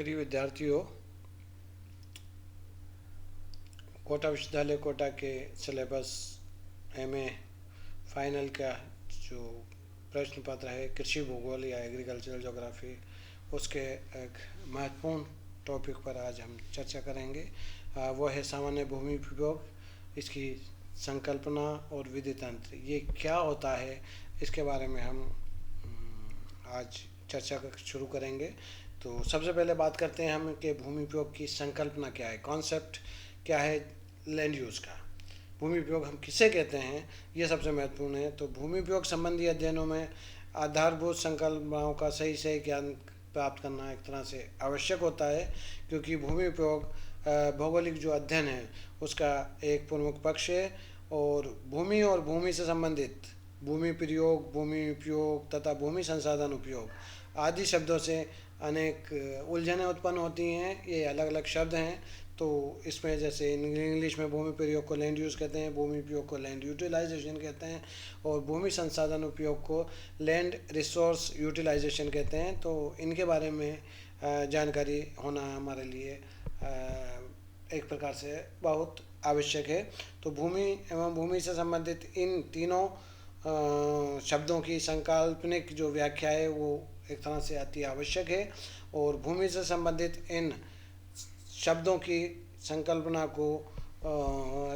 प्रिय विद्यार्थियों, कोटा विश्वविद्यालय कोटा के सिलेबस एमए फाइनल का जो प्रश्न पत्र है कृषि भूगोल या एग्रीकल्चरल ज्योग्राफी, उसके एक महत्वपूर्ण टॉपिक पर आज हम चर्चा करेंगे। वो है सामान्य भूमि उपयोग, इसकी संकल्पना और विधि तंत्र। ये क्या होता है, इसके बारे में हम आज चर्चा शुरू करेंगे। तो सबसे पहले बात करते हैं हम कि भूमि उपयोग की संकल्पना क्या है, कॉन्सेप्ट क्या है लैंड यूज़ का। भूमि उपयोग हम किसे कहते हैं, ये सबसे महत्वपूर्ण है। तो भूमि उपयोग संबंधी अध्ययनों में आधारभूत संकल्पनाओं का सही सही ज्ञान प्राप्त करना एक तरह से आवश्यक होता है, क्योंकि भूमि उपयोग भौगोलिक जो अध्ययन है उसका एक प्रमुख पक्ष है। और भूमि से संबंधित भूमि प्रयोग, भूमि उपयोग तथा भूमि संसाधन उपयोग आदि शब्दों से अनेक उलझनें उत्पन्न होती हैं। ये अलग अलग शब्द हैं। तो इसमें जैसे इंग्लिश में भूमि प्रयोग को लैंड यूज़ कहते हैं, भूमि उपयोग को लैंड यूटिलाइजेशन कहते हैं, और भूमि संसाधन उपयोग को लैंड रिसोर्स यूटिलाइजेशन कहते हैं। तो इनके बारे में जानकारी होना हमारे लिए एक प्रकार से बहुत आवश्यक है। तो भूमि एवं भूमि से संबंधित इन तीनों शब्दों की संकल्पनिक जो व्याख्या है वो एक तरह से अति आवश्यक है। और भूमि से संबंधित इन शब्दों की संकल्पना को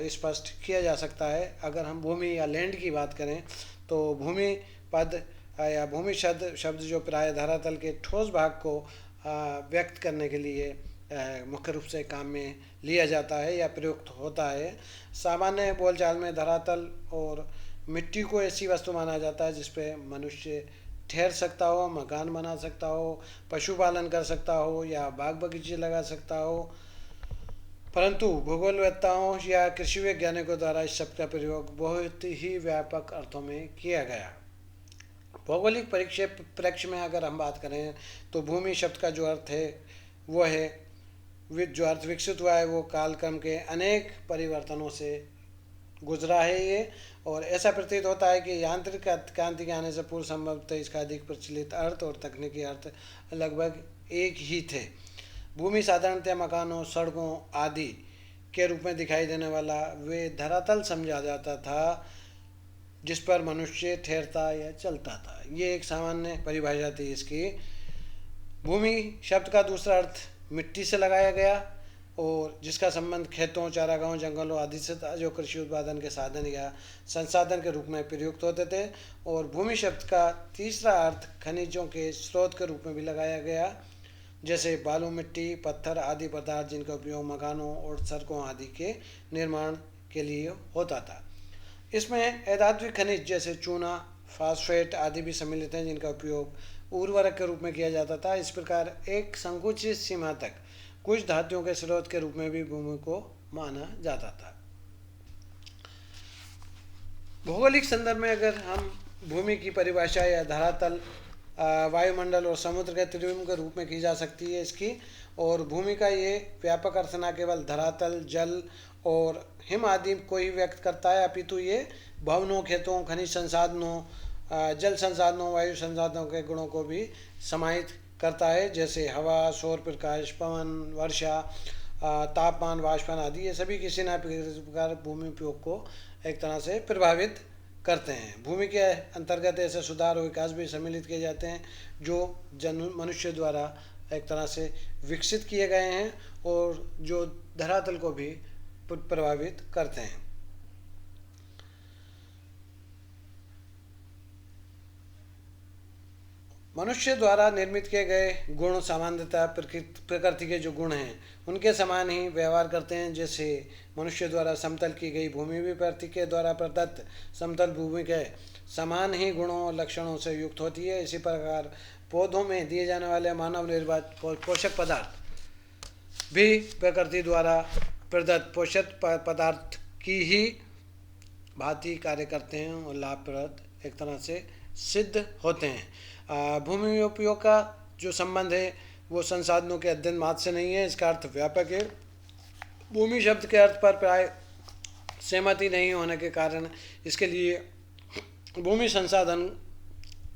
स्पष्ट किया जा सकता है। अगर हम भूमि या लैंड की बात करें तो भूमि पद या भूमि शब्द जो प्राय धरातल के ठोस भाग को व्यक्त करने के लिए मुख्य रूप से काम में लिया जाता है या प्रयुक्त होता है। सामान्य बोलचाल में धरातल और मिट्टी को ऐसी वस्तु माना जाता है जिस पे मनुष्य ठहर सकता हो, मकान बना सकता हो, पशुपालन कर सकता हो या बाग बगीचे लगा सकता हो। परंतु भूगोलवेत्ताओं या कृषि वैज्ञानिकों द्वारा इस शब्द का प्रयोग बहुत ही व्यापक अर्थों में किया गया। भौगोलिक परिप्रेक्ष्य में अगर हम बात करें तो भूमि शब्द का जो अर्थ है वो है जो अर्थ विकसित हुआ है वो कालक्रम के अनेक परिवर्तनों से गुजरा है ये। और ऐसा प्रतीत होता है कि यांत्रिक क्रांति के आने से पूर्व संभवतः इसका अधिक प्रचलित अर्थ और तकनीकी अर्थ लगभग एक ही थे। भूमि साधारणतः मकानों, सड़कों आदि के रूप में दिखाई देने वाला वे धरातल समझा जाता था जिस पर मनुष्य ठहरता या चलता था। ये एक सामान्य परिभाषा थी इसकी। भूमि शब्द का दूसरा अर्थ मिट्टी से लगाया गया और जिसका संबंध खेतों, चारागाहों, जंगलों आदि से था जो कृषि उत्पादन के साधन या संसाधन के रूप में प्रयुक्त होते थे। और भूमि शब्द का तीसरा अर्थ खनिजों के स्रोत के रूप में भी लगाया गया, जैसे बालू, मिट्टी, पत्थर आदि पदार्थ जिनका उपयोग मकानों और सड़कों आदि के निर्माण के लिए होता था। इसमें अधात्विक खनिज जैसे चूना, फास्फेट आदि भी सम्मिलित हैं जिनका उपयोग उर्वरक के रूप में किया जाता था। इस प्रकार एक संकुचित सीमा तक कुछ धातुओं के स्रोत के रूप में भी भूमि को माना जाता था। भौगोलिक संदर्भ में अगर हम भूमि की परिभाषा या धरातल, वायुमंडल और समुद्र के त्रिभुज के रूप में की जा सकती है इसकी। और भूमि का ये व्यापक अर्थ न केवल धरातल, जल और हिम आदि को ही व्यक्त करता है, अपितु ये भवनों, खेतों, खनिज संसाधनों, जल संसाधनों, वायु संसाधनों के गुणों को भी समाहित करता है, जैसे हवा, सौर प्रकाश, पवन, वर्षा, तापमान, वाष्पन आदि। ये सभी किसी न किसी प्रकार भूमि उपयोग को एक तरह से प्रभावित करते हैं। भूमि के अंतर्गत ऐसे सुधार और विकास भी सम्मिलित किए जाते हैं जो मनुष्य द्वारा एक तरह से विकसित किए गए हैं और जो धरातल को भी प्रभावित करते हैं। मनुष्य द्वारा निर्मित किए गए गुण सामान्यतः प्रकृति के जो गुण हैं उनके समान ही व्यवहार करते हैं। जैसे मनुष्य द्वारा समतल की गई भूमि भी प्रकृति के द्वारा प्रदत्त समतल भूमि के समान ही गुणों और लक्षणों से युक्त होती है। इसी प्रकार पौधों में दिए जाने वाले मानव निर्मित पोषक पदार्थ भी प्रकृति द्वारा प्रदत्त पोषक पदार्थ की ही भांति कार्य करते हैं और लाभप्रद एक तरह से सिद्ध होते हैं। भूमि उपयोग का जो संबंध है वो संसाधनों के अध्ययन मात्र से नहीं है, इसका अर्थ व्यापक है। भूमि शब्द के अर्थ पर प्राय सहमति नहीं होने के कारण इसके लिए भूमि संसाधन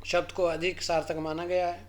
शब्द को अधिक सार्थक माना गया है।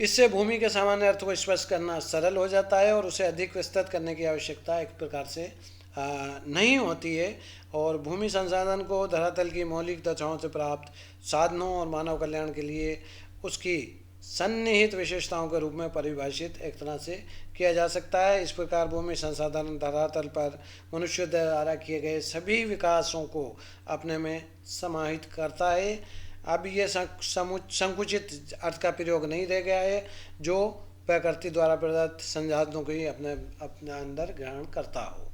इससे भूमि के सामान्य अर्थ को स्पष्ट करना सरल हो जाता है और उसे अधिक विस्तृत करने की आवश्यकता एक प्रकार से नहीं होती है। और भूमि संसाधन को धरातल की मौलिक दशाओं से प्राप्त साधनों और मानव कल्याण के लिए उसकी सन्निहित विशेषताओं के रूप में परिभाषित एक तरह से किया जा सकता है। इस प्रकार भूमि संसाधन धरातल पर मनुष्य द्वारा किए गए सभी विकासों को अपने में समाहित करता है। अब ये संकुचित अर्थ का प्रयोग नहीं रह गया है जो प्रकृति द्वारा प्रदत्त संसाधनों को ही अपने अपने अंदर ग्रहण करता हो।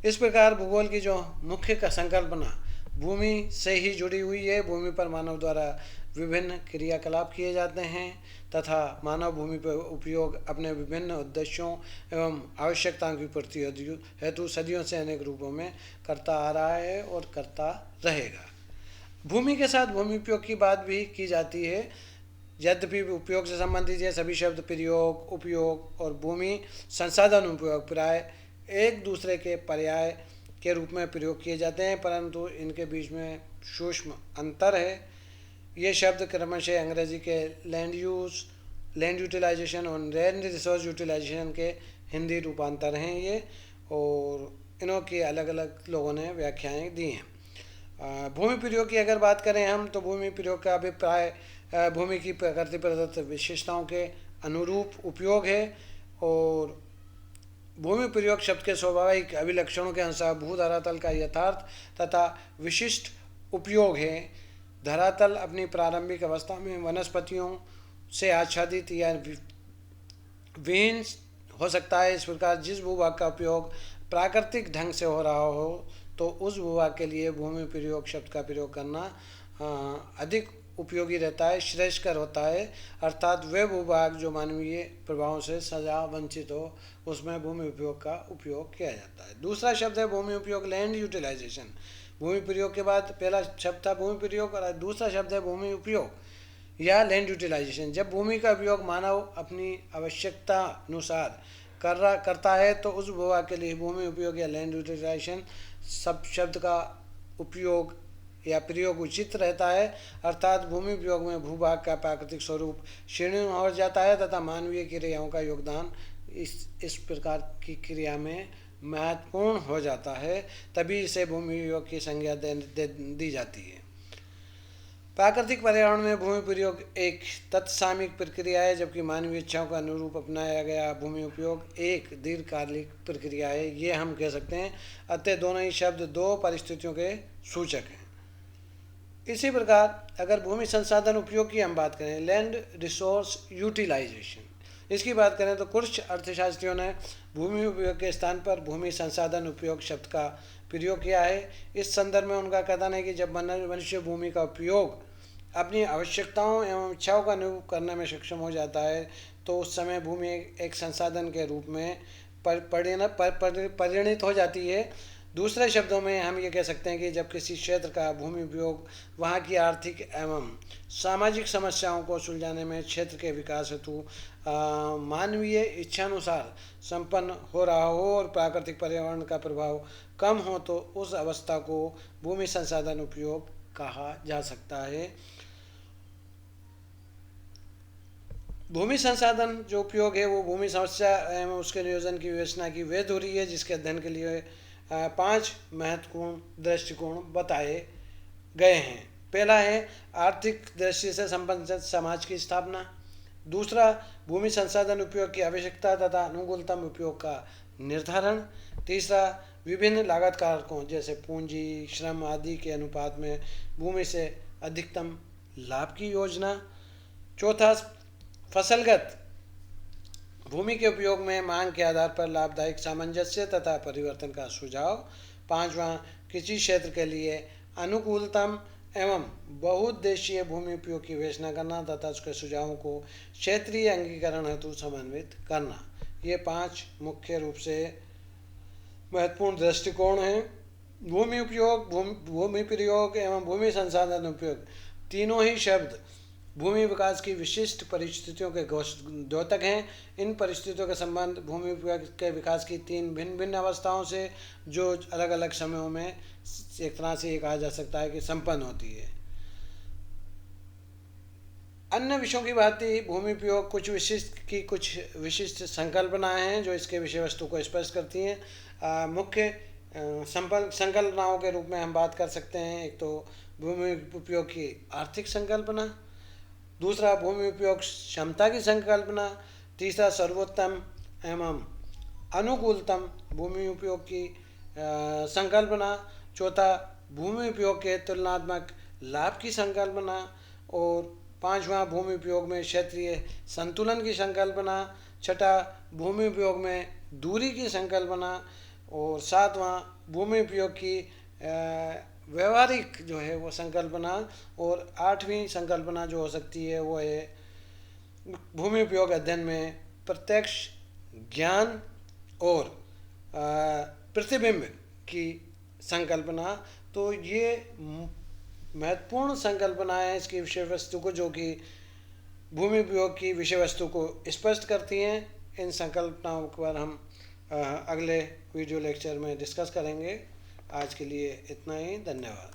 इस प्रकार भूगोल की जो मुख्य संकल्पना भूमि से ही जुड़ी हुई है। भूमि पर मानव द्वारा विभिन्न क्रियाकलाप किए जाते हैं तथा मानव भूमि पर उपयोग अपने विभिन्न उद्देश्यों एवं आवश्यकताओं की पूर्ति हेतु सदियों से अनेक रूपों में करता आ रहा है और करता रहेगा। भूमि के साथ भूमि उपयोग की बात भी की जाती है। यद्यपि उपयोग से संबंधित ये सभी शब्द प्रयोग, उपयोग और भूमि संसाधन उपयोग प्राय एक दूसरे के पर्याय के रूप में प्रयोग किए जाते हैं, परंतु इनके बीच में सूक्ष्म अंतर है। ये शब्द क्रमशः अंग्रेजी के लैंड यूटिलाइजेशन और लैंड रिसोर्स यूटिलाइजेशन के हिंदी रूपांतर हैं ये, और इनों की अलग अलग लोगों ने व्याख्याएं दी हैं। भूमि प्रयोग की अगर बात करें हम, तो भूमि प्रयोग का अभिप्राय भूमि की प्रकृति प्रदत्त विशेषताओं के अनुरूप उपयोग है। और भूमि प्रयोग शब्द के स्वाभाविक अभिलक्षणों के अनुसार भू धरातल का यथार्थ तथा विशिष्ट उपयोग है। धरातल अपनी प्रारंभिक अवस्था में वनस्पतियों से आच्छादित या विहीन हो सकता है। इस प्रकार जिस भूभाग का उपयोग प्राकृतिक ढंग से हो रहा हो तो उस भूभाग के लिए भूमि प्रयोग शब्द का प्रयोग करना अधिक उपयोगी रहता है, श्रेष्ठकर होता है। अर्थात वे भूभाग जो मानवीय प्रभावों से सजा वंचित हो उसमें भूमि उपयोग का उपयोग किया जाता है। दूसरा शब्द है भूमि उपयोग, लैंड यूटिलाइजेशन। भूमि प्रयोग के बाद पहला शब्द था भूमि प्रयोग और दूसरा शब्द है भूमि उपयोग या लैंड यूटिलाइजेशन। जब भूमि का उपयोग मानव अपनी आवश्यकता अनुसार करता है तो उस भूभाग के लिए भूमि उपयोग या लैंड यूटिलाइजेशन सब शब्द का उपयोग या प्रयोग उचित रहता है। अर्थात भूमि उपयोग में भूभाग का प्राकृतिक स्वरूप क्षीण हो जाता है तथा मानवीय क्रियाओं का योगदान इस प्रकार की क्रिया में महत्वपूर्ण हो जाता है, तभी इसे भूमि उपयोग की संज्ञा दी जाती है। प्राकृतिक पर्यावरण में भूमि प्रयोग एक तत्सामयिक प्रक्रिया है, जबकि मानवीय इच्छाओं के अनुरूप अपनाया गया भूमि उपयोग एक दीर्घकालिक प्रक्रिया है, ये हम कह सकते हैं। अतः दोनों ही शब्द दो परिस्थितियों के सूचक हैं। इसी प्रकार अगर भूमि संसाधन उपयोग की हम बात करें, लैंड रिसोर्स यूटिलाइजेशन, इसकी बात करें तो कुछ अर्थशास्त्रियों ने भूमि उपयोग के स्थान पर भूमि संसाधन उपयोग शब्द का प्रयोग किया है। इस संदर्भ में उनका कथन है कि जब मनुष्य भूमि का उपयोग अपनी आवश्यकताओं एवं इच्छाओं का अनुरूप करने में सक्षम हो जाता है तो उस समय भूमि एक संसाधन के रूप में परिणित हो जाती है। दूसरे शब्दों में हम ये कह सकते हैं कि जब किसी क्षेत्र का भूमि उपयोग वहाँ की आर्थिक एवं सामाजिक समस्याओं को सुलझाने में क्षेत्र के विकास हेतु मानवीय इच्छानुसार संपन्न हो रहा हो और प्राकृतिक पर्यावरण का प्रभाव कम हो तो उस अवस्था को भूमि संसाधन उपयोग कहा जा सकता है। भूमि संसाधन जो उपयोग है वो भूमि समस्या एवं उसके नियोजन की विवेचना की वे धुरी है जिसके अध्ययन के लिए 5 महत्वपूर्ण दृष्टिकोण बताए गए हैं। पहला है आर्थिक दृष्टि से संबंधित समाज की स्थापना। दूसरा, भूमि संसाधन उपयोग की आवश्यकता तथा अनुकूलतम उपयोग का निर्धारण। तीसरा, विभिन्न लागत कारकों जैसे पूंजी, श्रम आदि के अनुपात में भूमि से अधिकतम लाभ की योजना। चौथा, फसलगत भूमि के उपयोग में मांग के आधार पर लाभदायक सामंजस्य तथा परिवर्तन का सुझाव। पांचवा, किसी क्षेत्र के लिए अनुकूलतम एवं बहुउद्देशीय भूमि उपयोग की विवेचना करना तथा उसके सुझावों को क्षेत्रीय अंगीकरण हेतु समन्वित करना। ये 5 मुख्य रूप से महत्वपूर्ण दृष्टिकोण हैं। भूमि उपयोग, भूमि प्रयोग एवं भूमि संसाधन उपयोग तीनों ही शब्द भूमि विकास की विशिष्ट परिस्थितियों के द्योतक हैं। इन परिस्थितियों का संबंध भूमि के विकास की 3 भिन्न भिन्न अवस्थाओं से जो अलग अलग समयों में एक तरह से ये कहा जा सकता है कि संपन्न होती है। अन्य विषयों की भांति भूमि उपयोग कुछ विशिष्ट संकल्पनाएं हैं जो इसके विषय वस्तु को स्पष्ट करती हैं। मुख्य संकल्पनाओं के रूप में हम बात कर सकते हैं। एक तो भूमि उपयोग की आर्थिक संकल्पना, दूसरा भूमि उपयोग क्षमता की संकल्पना, तीसरा सर्वोत्तम एवं अनुकूलतम भूमि उपयोग की संकल्पना, चौथा भूमि उपयोग के तुलनात्मक लाभ की संकल्पना, और पांचवा भूमि उपयोग में क्षेत्रीय संतुलन की संकल्पना, छठा भूमि उपयोग में दूरी की संकल्पना, और सातवां भूमि उपयोग की व्यवहारिक जो है वो संकल्पना, और आठवीं संकल्पना जो हो सकती है वो है भूमि उपयोग अध्ययन में प्रत्यक्ष ज्ञान और प्रतिबिंब की संकल्पना। तो ये महत्वपूर्ण संकल्पनाएं इसकी विषय वस्तु को, जो कि भूमि उपयोग की विषय वस्तु को स्पष्ट करती हैं। इन संकल्पनाओं पर हम अगले वीडियो लेक्चर में डिस्कस करेंगे। आज के लिए इतना ही, धन्यवाद।